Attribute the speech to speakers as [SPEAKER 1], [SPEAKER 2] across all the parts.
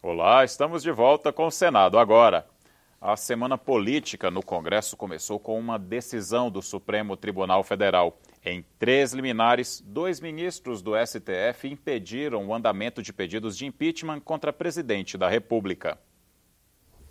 [SPEAKER 1] Olá, estamos de volta com o Senado agora. A semana política no Congresso começou com uma decisão do Supremo Tribunal Federal. Em 3 liminares, 2 ministros do STF impediram o andamento de pedidos de impeachment contra presidente da República.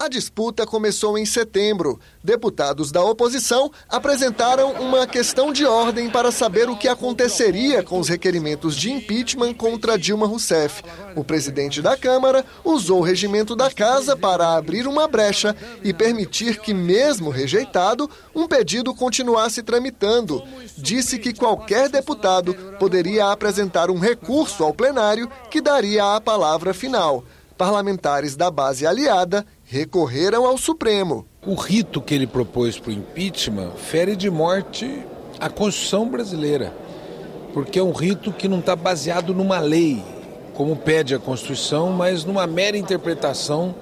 [SPEAKER 2] A disputa começou em setembro. Deputados da oposição apresentaram uma questão de ordem para saber o que aconteceria com os requerimentos de impeachment contra Dilma Rousseff. O presidente da Câmara usou o regimento da Casa para abrir uma brecha e permitir que, mesmo rejeitado, um pedido continuasse tramitando. Disse que qualquer deputado poderia apresentar um recurso ao plenário que daria a palavra final. Parlamentares da base aliada recorreram ao Supremo.
[SPEAKER 3] O rito que ele propôs para o impeachment fere de morte a Constituição brasileira, porque é um rito que não está baseado numa lei, como pede a Constituição, mas numa mera interpretação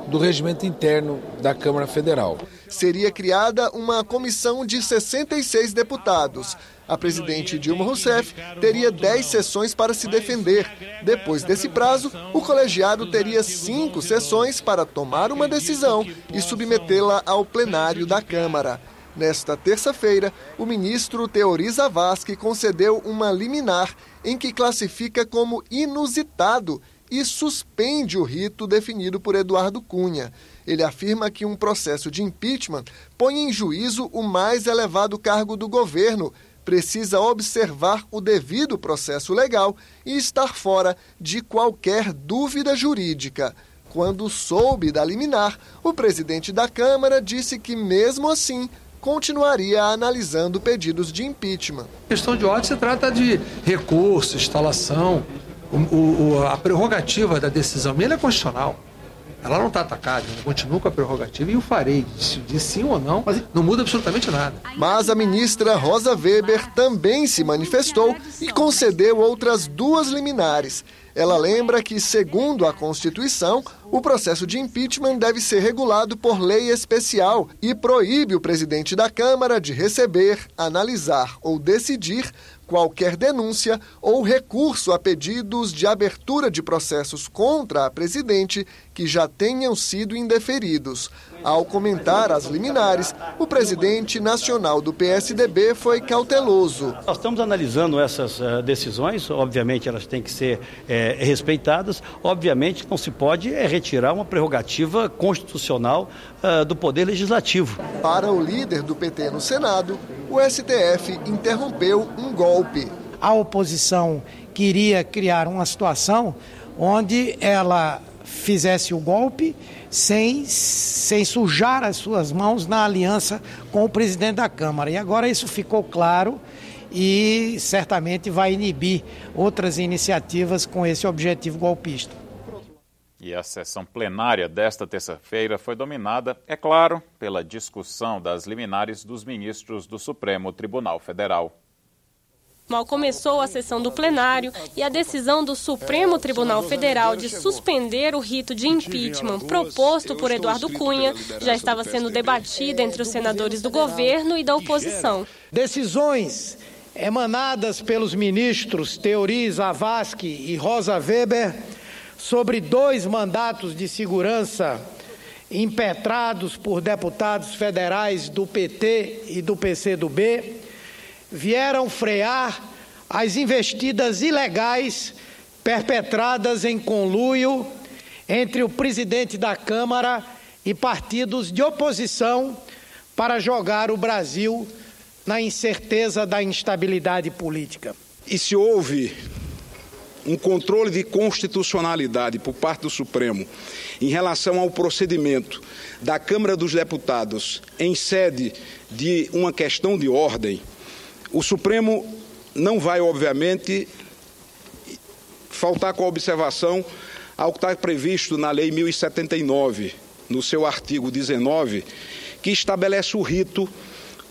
[SPEAKER 3] do regimento interno da Câmara Federal.
[SPEAKER 2] Seria criada uma comissão de 66 deputados. A presidente Dilma Rousseff teria 10 sessões para se defender. Depois desse prazo, o colegiado teria 5 sessões para tomar uma decisão e submetê-la ao plenário da Câmara. Nesta terça-feira, o ministro Teori Zavascki concedeu uma liminar em que classifica como inusitado e suspende o rito definido por Eduardo Cunha. Ele afirma que um processo de impeachment põe em juízo o mais elevado cargo do governo, precisa observar o devido processo legal e estar fora de qualquer dúvida jurídica. Quando soube da liminar, o presidente da Câmara disse que, mesmo assim, continuaria analisando pedidos de impeachment.
[SPEAKER 4] A questão de ordem se trata de recurso, instalação. A prerrogativa da decisão minha é constitucional. Ela não está atacada, eu continuo com a prerrogativa e o farei, de sim ou não, mas não muda absolutamente nada.
[SPEAKER 2] Mas a ministra Rosa Weber também se manifestou e concedeu outras 2 liminares. Ela lembra que, segundo a Constituição, o processo de impeachment deve ser regulado por lei especial e proíbe o presidente da Câmara de receber, analisar ou decidir qualquer denúncia ou recurso a pedidos de abertura de processos contra a presidente que já tenham sido indeferidos. Ao comentar as liminares, o presidente nacional do PSDB foi cauteloso.
[SPEAKER 5] Nós estamos analisando essas decisões, obviamente elas têm que ser respeitadas, obviamente não se pode retirar uma prerrogativa constitucional do Poder Legislativo.
[SPEAKER 2] Para o líder do PT no Senado, o STF interrompeu um golpe.
[SPEAKER 6] A oposição queria criar uma situação onde ela fizesse o golpe sem sujar as suas mãos na aliança com o presidente da Câmara. E agora isso ficou claro e certamente vai inibir outras iniciativas com esse objetivo golpista.
[SPEAKER 1] E a sessão plenária desta terça-feira foi dominada, é claro, pela discussão das liminares dos ministros do Supremo Tribunal Federal.
[SPEAKER 7] Mal começou a sessão do plenário e a decisão do Supremo Tribunal Federal de suspender o rito de impeachment proposto por Eduardo Cunha já estava sendo debatida entre os senadores do governo e da oposição.
[SPEAKER 6] Decisões emanadas pelos ministros Teori Zavascki e Rosa Weber sobre 2 mandatos de segurança impetrados por deputados federais do PT e do PCdoB vieram frear as investidas ilegais perpetradas em conluio entre o presidente da Câmara e partidos de oposição para jogar o Brasil na incerteza da instabilidade política.
[SPEAKER 8] E se houve um controle de constitucionalidade por parte do Supremo em relação ao procedimento da Câmara dos Deputados em sede de uma questão de ordem, o Supremo não vai, obviamente, faltar com a observação ao que está previsto na Lei 1079, no seu artigo 19, que estabelece o rito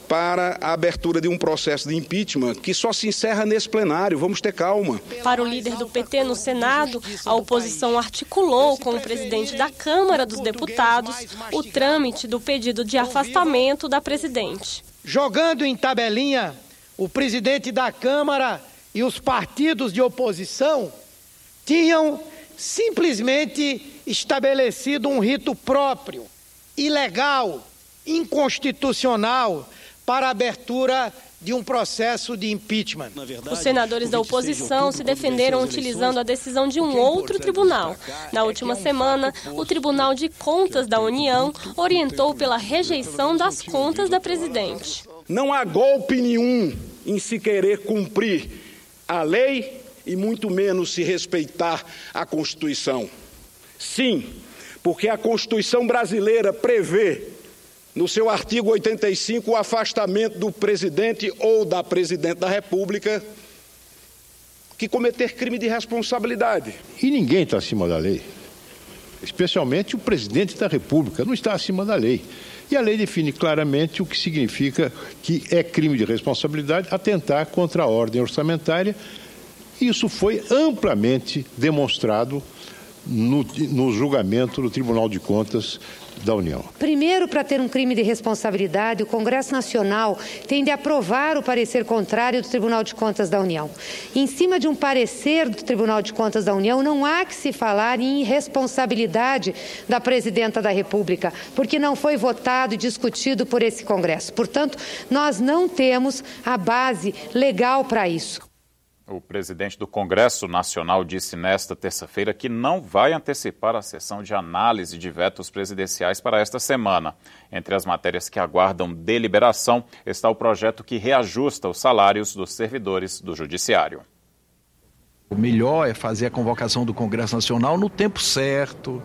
[SPEAKER 8] para a abertura de um processo de impeachment que só se encerra nesse plenário. Vamos ter calma.
[SPEAKER 7] Para o líder do PT no Senado, a oposição articulou com o presidente da Câmara dos Deputados o trâmite do pedido de afastamento da presidente.
[SPEAKER 6] Jogando em tabelinha, o presidente da Câmara e os partidos de oposição tinham simplesmente estabelecido um rito próprio, ilegal, inconstitucional para a abertura de um processo de impeachment.
[SPEAKER 7] Os senadores da oposição se defenderam utilizando a decisão de um outro tribunal. Na última semana, o Tribunal de Contas da União orientou pela rejeição das contas da presidente.
[SPEAKER 8] Não há golpe nenhum em se querer cumprir a lei e muito menos se respeitar a Constituição. Sim, porque a Constituição brasileira prevê no seu artigo 85, o afastamento do presidente ou da presidente da República que cometer crime de responsabilidade.
[SPEAKER 9] E ninguém está acima da lei, especialmente o presidente da República, não está acima da lei. E a lei define claramente o que significa que é crime de responsabilidade atentar contra a ordem orçamentária. Isso foi amplamente demonstrado no julgamento do Tribunal de Contas da União.
[SPEAKER 10] Primeiro, para ter um crime de responsabilidade, o Congresso Nacional tem de aprovar o parecer contrário do Tribunal de Contas da União. Em cima de um parecer do Tribunal de Contas da União, não há que se falar em irresponsabilidade da Presidenta da República, porque não foi votado e discutido por esse Congresso. Portanto, nós não temos a base legal para isso.
[SPEAKER 1] O presidente do Congresso Nacional disse nesta terça-feira que não vai antecipar a sessão de análise de vetos presidenciais para esta semana. Entre as matérias que aguardam deliberação está o projeto que reajusta os salários dos servidores do Judiciário.
[SPEAKER 11] O melhor é fazer a convocação do Congresso Nacional no tempo certo,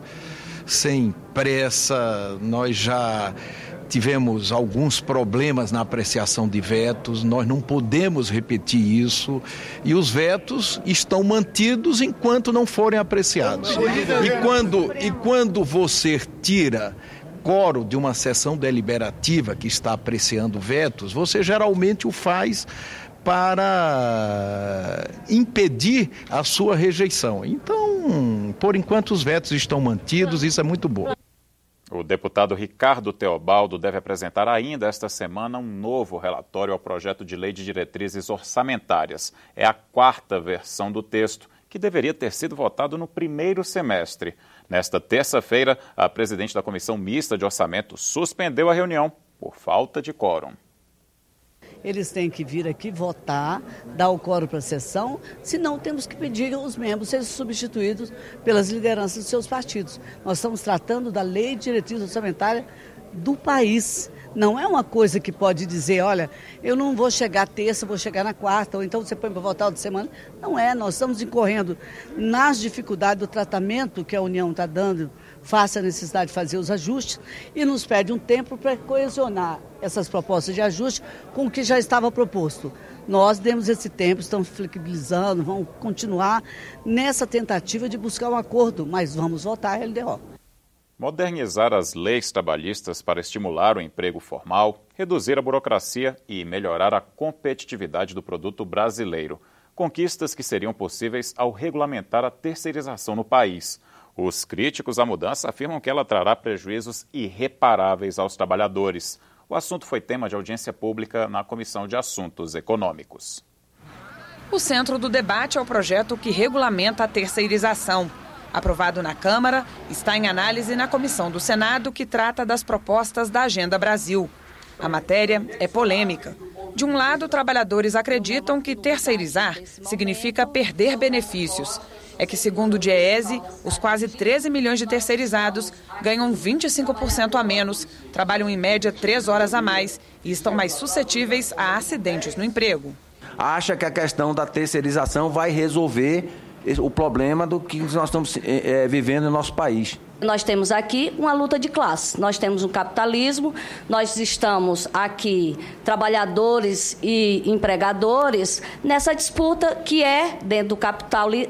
[SPEAKER 11] sem pressa. Nós já tivemos alguns problemas na apreciação de vetos, nós não podemos repetir isso, e os vetos estão mantidos enquanto não forem apreciados. E quando você tira quórum de uma sessão deliberativa que está apreciando vetos, você geralmente o faz para impedir a sua rejeição. Então, por enquanto os vetos estão mantidos, isso é muito bom.
[SPEAKER 1] O deputado Ricardo Teobaldo deve apresentar ainda esta semana um novo relatório ao projeto de lei de diretrizes orçamentárias. É a 4ª versão do texto, que deveria ter sido votado no primeiro semestre. Nesta terça-feira, a presidente da Comissão Mista de Orçamento suspendeu a reunião por falta de quórum.
[SPEAKER 12] Eles têm que vir aqui votar, dar o quórum para a sessão, senão temos que pedir aos membros serem substituídos pelas lideranças dos seus partidos. Nós estamos tratando da lei de diretriz orçamentária do país. Não é uma coisa que pode dizer, olha, eu não vou chegar terça, vou chegar na quarta, ou então você põe para votar outra semana. Não é, nós estamos incorrendo nas dificuldades do tratamento que a União está dando, face à necessidade de fazer os ajustes, e nos pede um tempo para coesionar essas propostas de ajuste com o que já estava proposto. Nós demos esse tempo, estamos flexibilizando, vamos continuar nessa tentativa de buscar um acordo, mas vamos votar a LDO.
[SPEAKER 1] Modernizar as leis trabalhistas para estimular o emprego formal, reduzir a burocracia e melhorar a competitividade do produto brasileiro. Conquistas que seriam possíveis ao regulamentar a terceirização no país. Os críticos à mudança afirmam que ela trará prejuízos irreparáveis aos trabalhadores. O assunto foi tema de audiência pública na Comissão de Assuntos Econômicos.
[SPEAKER 13] O centro do debate é o projeto que regulamenta a terceirização. Aprovado na Câmara, está em análise na Comissão do Senado, que trata das propostas da Agenda Brasil. A matéria é polêmica. De um lado, trabalhadores acreditam que terceirizar significa perder benefícios. É que, segundo o DIEESE, os quase 13 milhões de terceirizados ganham 25% a menos, trabalham em média 3 horas a mais e estão mais suscetíveis a acidentes no emprego.
[SPEAKER 14] Acha que a questão da terceirização vai resolver o problema do que nós estamos vivendo no nosso país.
[SPEAKER 15] Nós temos aqui uma luta de classe, nós temos um capitalismo, nós estamos aqui trabalhadores e empregadores nessa disputa que é, dentro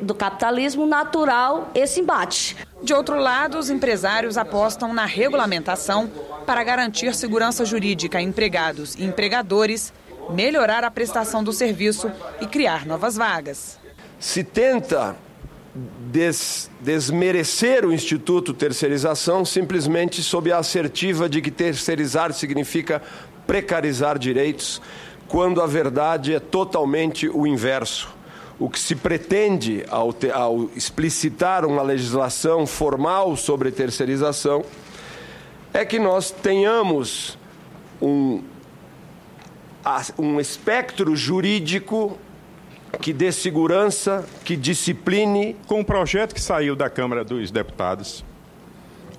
[SPEAKER 15] do capitalismo natural, esse embate.
[SPEAKER 13] De outro lado, os empresários apostam na regulamentação para garantir segurança jurídica a empregados e empregadores, melhorar a prestação do serviço e criar novas vagas.
[SPEAKER 16] Se tenta desmerecer o Instituto Terceirização simplesmente sob a assertiva de que terceirizar significa precarizar direitos, quando a verdade é totalmente o inverso. o que se pretende ao explicitar uma legislação formal sobre terceirização é que nós tenhamos um espectro jurídico que dê segurança, que discipline.
[SPEAKER 17] Com o projeto que saiu da Câmara dos Deputados,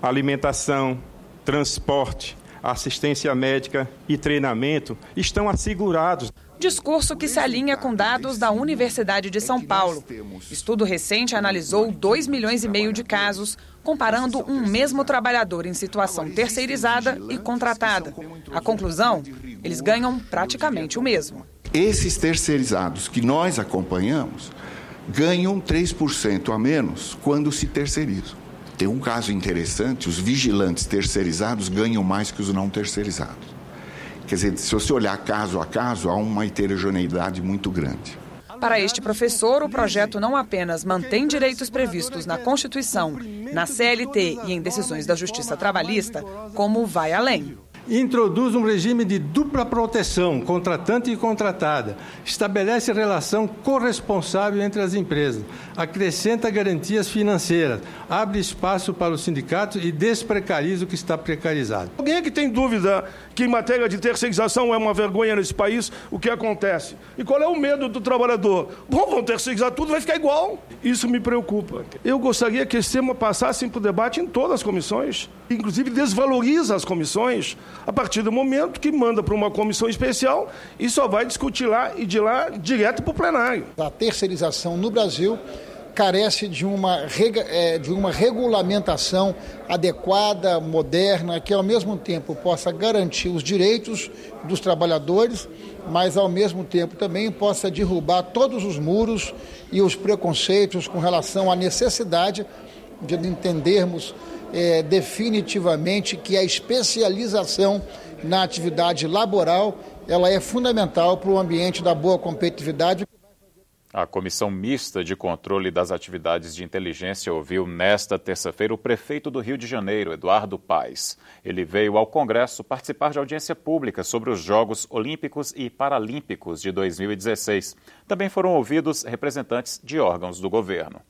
[SPEAKER 17] alimentação, transporte, assistência médica e treinamento estão assegurados.
[SPEAKER 13] Discurso que se alinha com dados da Universidade de São Paulo. Estudo recente analisou 2,5 milhões de casos, comparando um mesmo trabalhador em situação terceirizada e contratada. A conclusão? Eles ganham praticamente o mesmo.
[SPEAKER 18] Esses terceirizados que nós acompanhamos ganham 3% a menos quando se terceirizam. Tem um caso interessante, os vigilantes terceirizados ganham mais que os não terceirizados. Quer dizer, se você olhar caso a caso, há uma heterogeneidade muito grande.
[SPEAKER 13] Para este professor, o projeto não apenas mantém direitos previstos na Constituição, na CLT e em decisões da Justiça Trabalhista, como vai além.
[SPEAKER 19] Introduz um regime de dupla proteção, contratante e contratada. Estabelece relação corresponsável entre as empresas. Acrescenta garantias financeiras. Abre espaço para os sindicatos e desprecariza o que está precarizado.
[SPEAKER 20] Alguém é que tem dúvida que em matéria de terceirização é uma vergonha nesse país, o que acontece? E qual é o medo do trabalhador? Bom, vão terceirizar tudo, vai ficar igual. Isso me preocupa. Eu gostaria que esse tema passasse para o debate em todas as comissões, inclusive desvaloriza as comissões, a partir do momento que manda para uma comissão especial e só vai discutir lá e de lá direto para o plenário.
[SPEAKER 21] A terceirização no Brasil carece de uma regulamentação adequada, moderna, que ao mesmo tempo possa garantir os direitos dos trabalhadores, mas ao mesmo tempo também possa derrubar todos os muros e os preconceitos com relação à necessidade de entendermos definitivamente que a especialização na atividade laboral ela é fundamental para o ambiente da boa competitividade.
[SPEAKER 1] A Comissão Mista de Controle das Atividades de Inteligência ouviu nesta terça-feira o prefeito do Rio de Janeiro, Eduardo Paes. Ele veio ao Congresso participar de audiência pública sobre os Jogos Olímpicos e Paralímpicos de 2016. Também foram ouvidos representantes de órgãos do governo.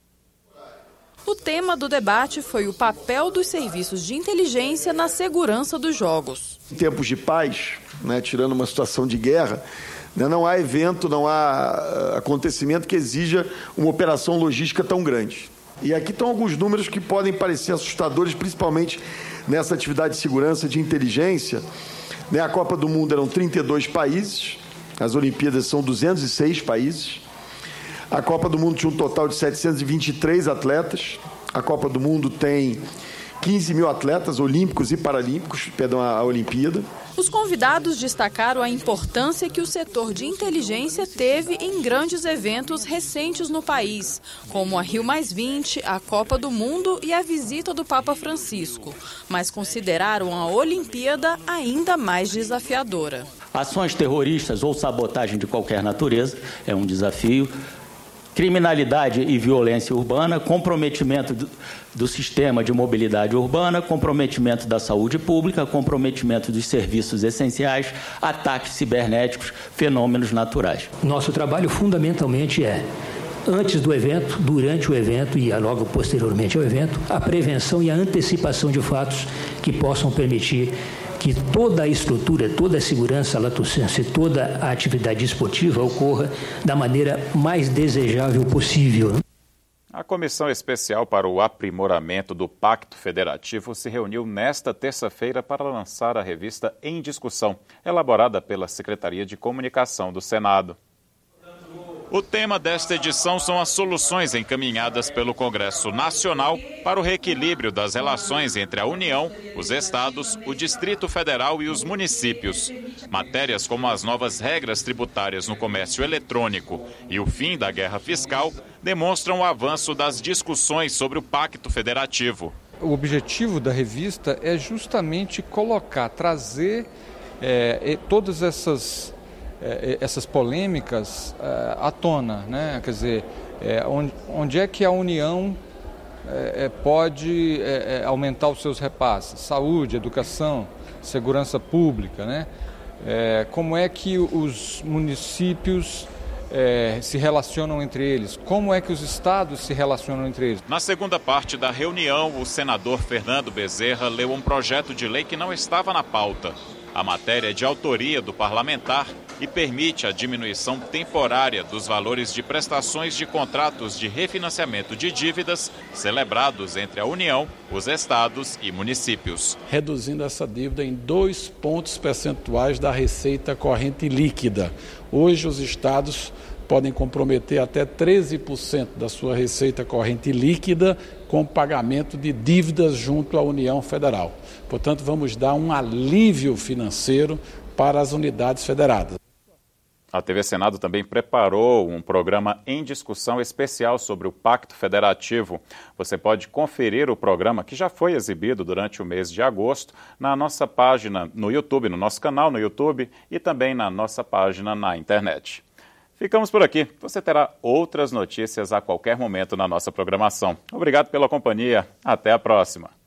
[SPEAKER 22] O tema do debate foi o papel dos serviços de inteligência na segurança dos Jogos.
[SPEAKER 23] Em tempos de paz, tirando uma situação de guerra, não há evento, não há acontecimento que exija uma operação logística tão grande. E aqui estão alguns números que podem parecer assustadores, principalmente nessa atividade de segurança de inteligência. A Copa do Mundo eram 32 países, as Olimpíadas são 206 países. A Copa do Mundo tinha um total de 723 atletas. A Copa do Mundo tem 15 mil atletas olímpicos e paralímpicos, a Olimpíada.
[SPEAKER 22] Os convidados destacaram a importância que o setor de inteligência teve em grandes eventos recentes no país, como a Rio+20, a Copa do Mundo e a visita do Papa Francisco, mas consideraram a Olimpíada ainda mais desafiadora.
[SPEAKER 24] Ações terroristas ou sabotagem de qualquer natureza é um desafio. Criminalidade e violência urbana, comprometimento do sistema de mobilidade urbana, comprometimento da saúde pública, comprometimento dos serviços essenciais, ataques cibernéticos, fenômenos naturais.
[SPEAKER 25] Nosso trabalho fundamentalmente é, antes do evento, durante o evento e logo posteriormente ao evento, a prevenção e a antecipação de fatos que possam permitir que toda a estrutura, toda a segurança, a latucência, toda a atividade esportiva ocorra da maneira mais desejável possível.
[SPEAKER 1] A Comissão Especial para o Aprimoramento do Pacto Federativo se reuniu nesta terça-feira para lançar a revista Em Discussão, elaborada pela Secretaria de Comunicação do Senado. O tema desta edição são as soluções encaminhadas pelo Congresso Nacional para o reequilíbrio das relações entre a União, os estados, o Distrito Federal e os municípios. Matérias como as novas regras tributárias no comércio eletrônico e o fim da guerra fiscal demonstram o avanço das discussões sobre o Pacto Federativo.
[SPEAKER 26] O objetivo da revista é justamente trazer todas essas polêmicas à tona, né? Quer dizer, onde é que a União pode aumentar os seus repasses? Saúde, educação, segurança pública, né? Como é que os municípios se relacionam entre eles, como é que os estados se relacionam entre eles.
[SPEAKER 1] Na segunda parte da reunião, o senador Fernando Bezerra leu um projeto de lei que não estava na pauta. A matéria é de autoria do parlamentar e permite a diminuição temporária dos valores de prestações de contratos de refinanciamento de dívidas celebrados entre a União, os estados e municípios.
[SPEAKER 2] Reduzindo essa dívida em 2 pontos percentuais da receita corrente líquida. Hoje os estados podem comprometer até 13% da sua receita corrente líquida com pagamento de dívidas junto à União Federal. Portanto, vamos dar um alívio financeiro para as unidades federadas.
[SPEAKER 1] A TV Senado também preparou um programa em discussão especial sobre o Pacto Federativo. Você pode conferir o programa, que já foi exibido durante o mês de agosto, na nossa página no YouTube, no nosso canal no YouTube e também na nossa página na internet. Ficamos por aqui. Você terá outras notícias a qualquer momento na nossa programação. Obrigado pela companhia. Até a próxima.